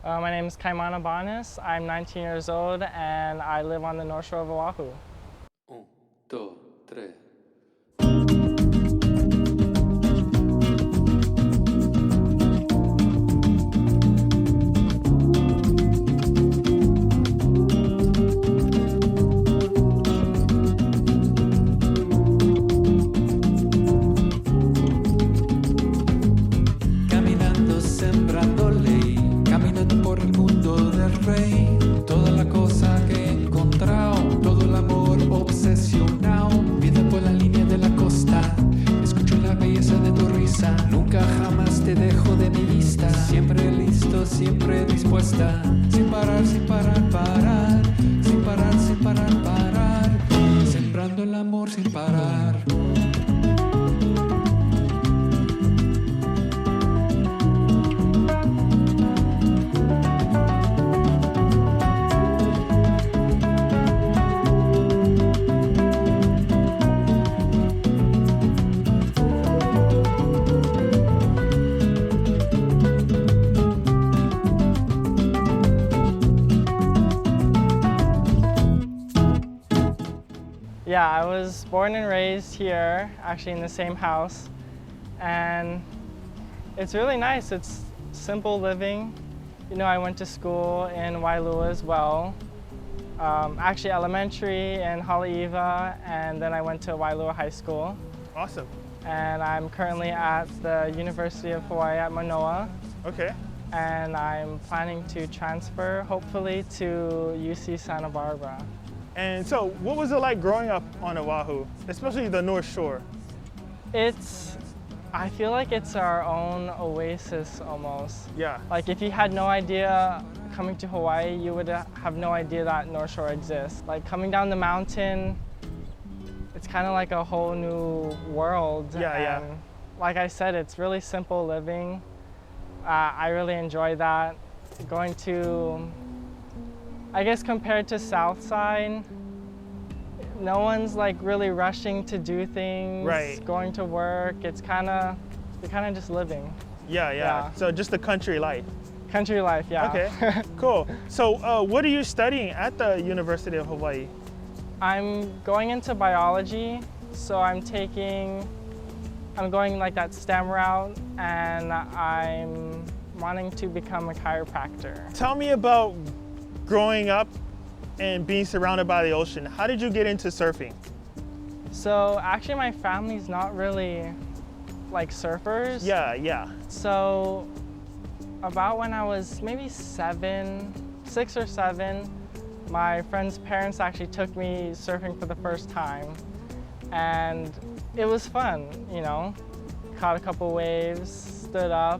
My name is Kaimana. I'm 19 years old and I live on the North Shore of Oahu. Un, dos, tres. Caminando, sembrando ley, caminando por el mundo del rey. Toda la cosa que he encontrado, todo el amor obsesionado. Vida por la línea de la costa, escucho la belleza de tu risa. Nunca jamás te dejo de mi vista. Siempre listo, siempre dispuesta. Sin parar, sin parar, parar. Sin parar, sin parar, parar. Sembrando el amor sin parar. Yeah, I was born and raised here, actually in the same house, and it's really nice. It's simple living. You know, I went to school in Wailua as well. Actually elementary in Haleiwa, and then I went to Wailua High School. Awesome. And I'm currently at the University of Hawaii at Manoa, Okay. and I'm planning to transfer, hopefully, to UC Santa Barbara. And so, what was it like growing up on Oahu, especially the North Shore? I feel like it's our own oasis almost. Yeah. Like if you had no idea coming to Hawaii, you would have no idea that North Shore exists. Like coming down the mountain, it's kind of like a whole new world. Yeah. And like I said, it's really simple living. I really enjoy that. Going to, I guess compared to Southside, no one's like really rushing to do things, Right. going to work. You're kind of just living. Yeah. So just the country life. Country life, yeah. Okay, cool. So what are you studying at the University of Hawaii? I'm going into biology, so I'm going like that STEM route, and I'm wanting to become a chiropractor. Tell me about growing up and being surrounded by the ocean. How did you get into surfing? So actually my family's not really like surfers. Yeah. So about when I was maybe 6 or 7, my friend's parents actually took me surfing for the first time. And it was fun, you know. Caught a couple waves, stood up.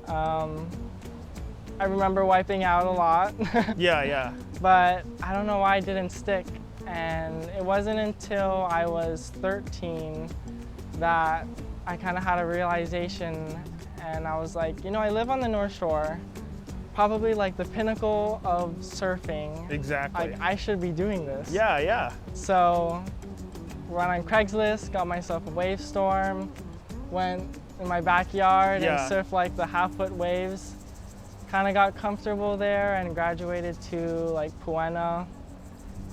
I remember wiping out a lot. Yeah. But I don't know why it didn't stick. And it wasn't until I was 13 that I kind of had a realization, and I was like, you know, I live on the North Shore, probably like the pinnacle of surfing. Exactly. Like I should be doing this. Yeah. So went on Craigslist, got myself a wave storm, went in my backyard and surfed like the half-foot waves. Kind of got comfortable there and graduated to like Puena.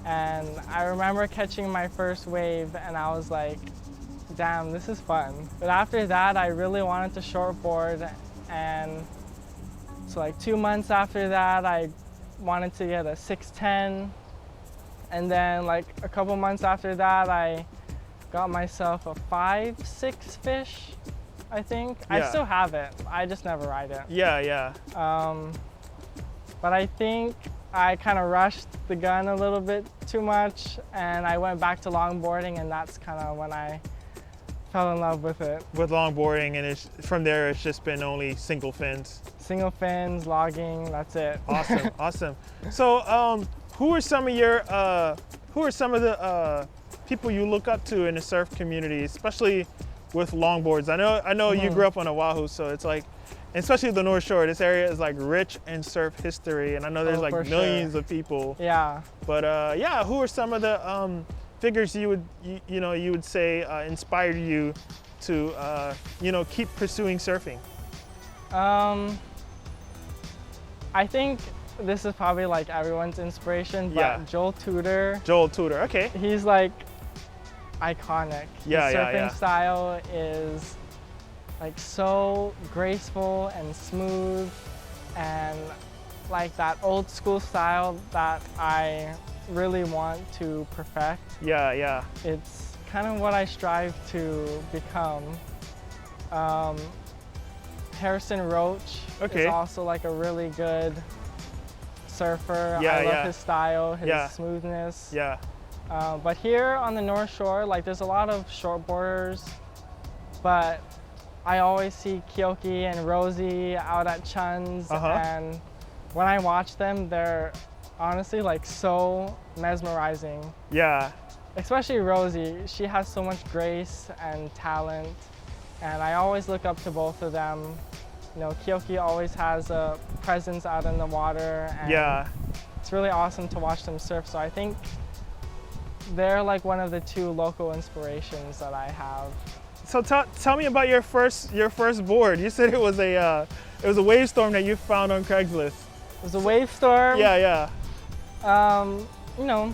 And I remember catching my first wave and I was like, damn, this is fun. But after that, I really wanted to shortboard, and so like 2 months after that, I wanted to get a 610. And then like a couple months after that, I got myself a 5-6 fish, I think. Yeah. I still have it, I just never ride it. Yeah. But I think I kind of rushed the gun a little bit too much, and I went back to longboarding, and that's kind of when I fell in love with it. With longboarding, and from there it's just been only single fins. Single fins, logging, that's it. Awesome. So who are some of the people you look up to in the surf community, especially with longboards? I know you grew up on Oahu, so it's like, especially the North Shore, this area is like rich in surf history, and I know there's like millions of people. Yeah. But who are some of the figures you would say inspired you to keep pursuing surfing? I think this is probably like everyone's inspiration, but Yeah. Joel Tudor, Joel Tudor, okay. he's like iconic. Yeah, His yeah, surfing yeah. style is like so graceful and smooth, and like that old school style that I really want to perfect. Yeah, yeah. It's kind of what I strive to become. Harrison Roach Okay. is also like a really good surfer. Yeah, I love yeah. his style, his Yeah. smoothness. Yeah. But here on the North Shore, like there's a lot of shortboarders, but I always see Kyoki and Rosie out at Chuns, and when I watch them, they're honestly like so mesmerizing. Yeah. Especially Rosie, she has so much grace and talent, and I always look up to both of them. You know, Kyoki always has a presence out in the water, and Yeah. it's really awesome to watch them surf. So I think they're like one of the two local inspirations that I have. So tell me about your first board. You said it was a wave storm that you found on Craigslist. It was a wave storm. Yeah, yeah. You know,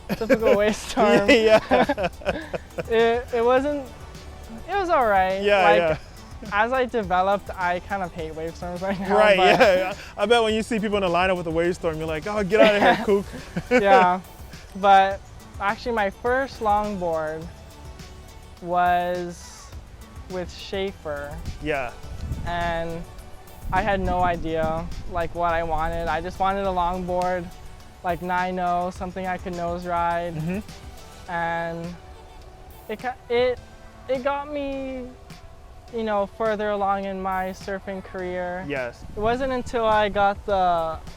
typical wave storm. Yeah. It wasn't. It was all right. Yeah, like, yeah. As I developed, I kind of hate wave storms right now. Right, but, yeah. I bet when you see people in the lineup with a wave storm, you're like, oh, get out of here, kook. Yeah, but actually my first longboard was with Schaefer, Yeah. and I had no idea like what I wanted. I just wanted a longboard, like 9.0, something I could nose ride, and it got me, you know, further along in my surfing career. Yes. It wasn't until I got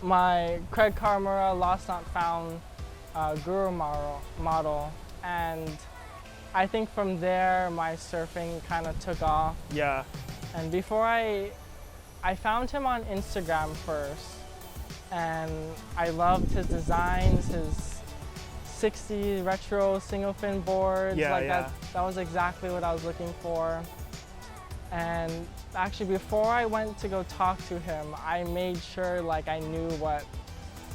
my Craig Kaimana Lost Not Found Guru model, and I think from there my surfing kind of took off. Yeah. And before I found him on Instagram first, and I loved his designs, his 60s retro single fin boards. Yeah, like yeah. that was exactly what I was looking for. And actually before I went to go talk to him, I made sure like I knew what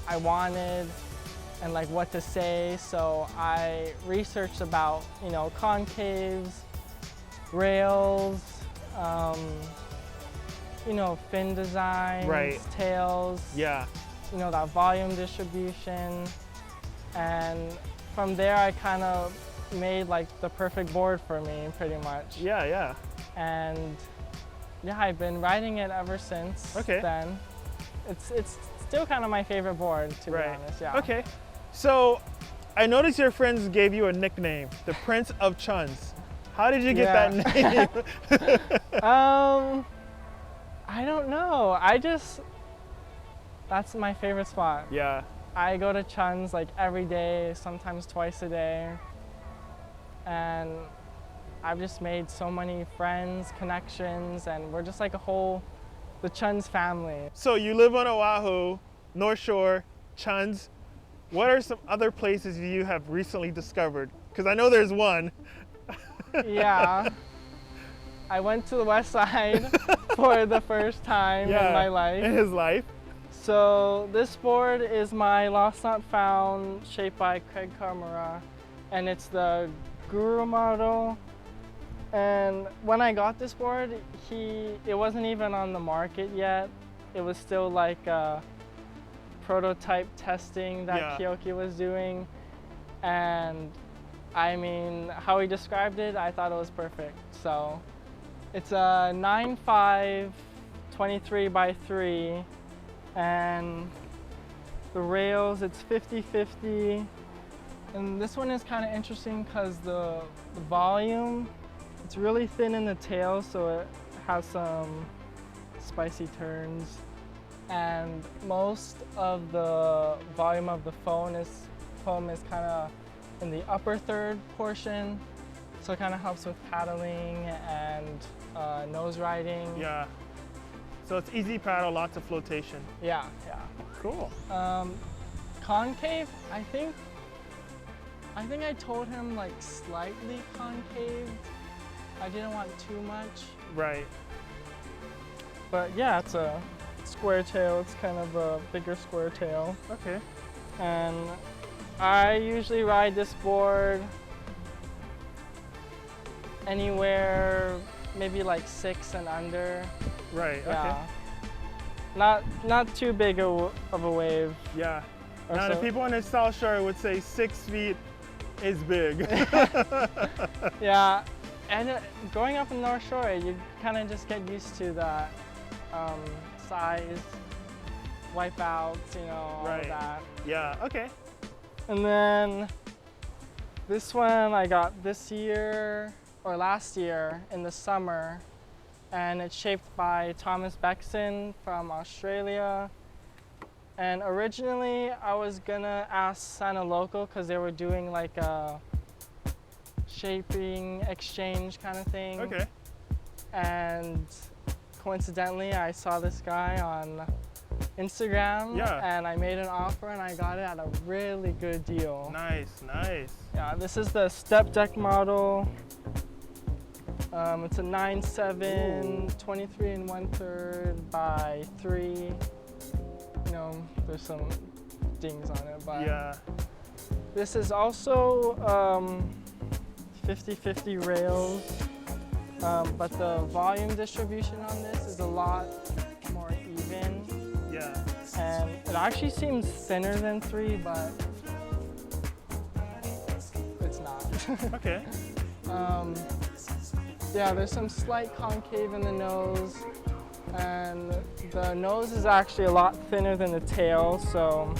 I wanted and like what to say. So I researched about, you know, concaves, rails, you know, fin designs, Right. tails, Yeah. you know, that volume distribution. And from there I kind of made like the perfect board for me pretty much. Yeah, yeah. And yeah, I've been riding it ever since then. It's still kind of my favorite board, to be honest. Yeah. Okay. So I noticed your friends gave you a nickname, the Prince of Chuns. How did you get that name? I don't know. That's my favorite spot. Yeah. I go to Chuns like every day, sometimes twice a day. And I've just made so many friends, connections, and we're just like the Chuns family. So you live on Oahu, North Shore, Chuns. What are some other places you have recently discovered? Because I know there's one. Yeah. I went to the West Side for the first time in my life. In his life. So this board is my Lost Not Found, shaped by Craig Kaimana, and it's the Guru model. And when I got this board, it wasn't even on the market yet. It was still like prototype testing that Kyoki was doing. And I mean, how he described it, I thought it was perfect. So it's a 9.5, 23 by 3, and the rails, it's 50-50. And this one is kind of interesting because the volume, it's really thin in the tail, so it has some spicy turns. And most of the volume of the foam is kind of in the upper third portion, so it kind of helps with paddling and nose riding. Yeah. So it's easy paddle, lots of flotation. Yeah, yeah. Cool. Concave, I think I told him like slightly concave. I didn't want too much. Right. But yeah, it's square tail. It's kind of a bigger square tail. Okay. And I usually ride this board anywhere maybe like 6 and under. Right. Yeah. Okay. Not too big of a wave. Yeah. Or Now, so. the people on the South Shore would say 6 feet is big. Yeah, and growing up in North Shore, you kind of just get used to that size, wipeouts, you know, all of that. Yeah, okay. And then this one I got this year, or last year in the summer, and it's shaped by Thomas Beckson from Australia. And originally I was gonna ask Santa Local because they were doing like a shaping exchange kind of thing. Okay. And coincidentally I saw this guy on Instagram, and I made an offer and I got it at a really good deal. Nice, nice. Yeah, this is the step deck model. It's a 9.7, 23 1/3 by 3. You know, there's some dings on it, but yeah. This is also 50/50 rails, but the volume distribution on this is a lot more even. Yeah. And it actually seems thinner than 3, but it's not. Okay. Yeah, there's some slight concave in the nose, and the nose is actually a lot thinner than the tail, so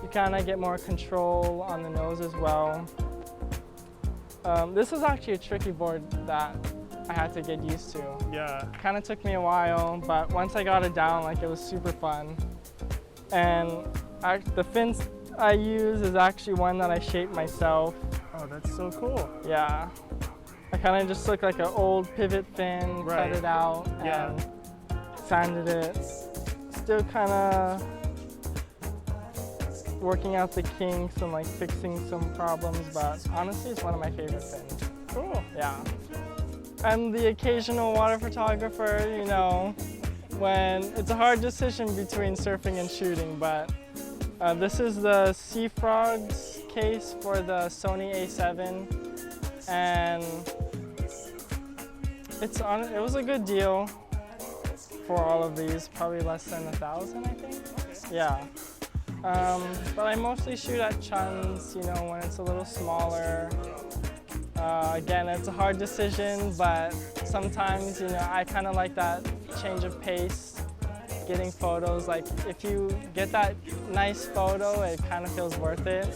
you kind of get more control on the nose as well. This was actually a tricky board that I had to get used to. Yeah. Kind of took me a while, but once I got it down, like, it was super fun. And the fins I use is actually one that I shaped myself. Oh, that's so cool. Yeah. I kind of just took like an old pivot fin, cut it out, and sanded it. Still kind of working out the kinks and like fixing some problems, but honestly, it's one of my favorite fins. Cool. Yeah. I'm the occasional water photographer, you know, when it's a hard decision between surfing and shooting, but this is the Sea Frogs case for the Sony A7, and it was a good deal for all of these, probably less than 1,000, I think. Okay. Yeah. But I mostly shoot at Chuns, you know, when it's a little smaller. Again, it's a hard decision, but sometimes, you know, I kind of like that change of pace, getting photos. Like, if you get that nice photo, it kind of feels worth it.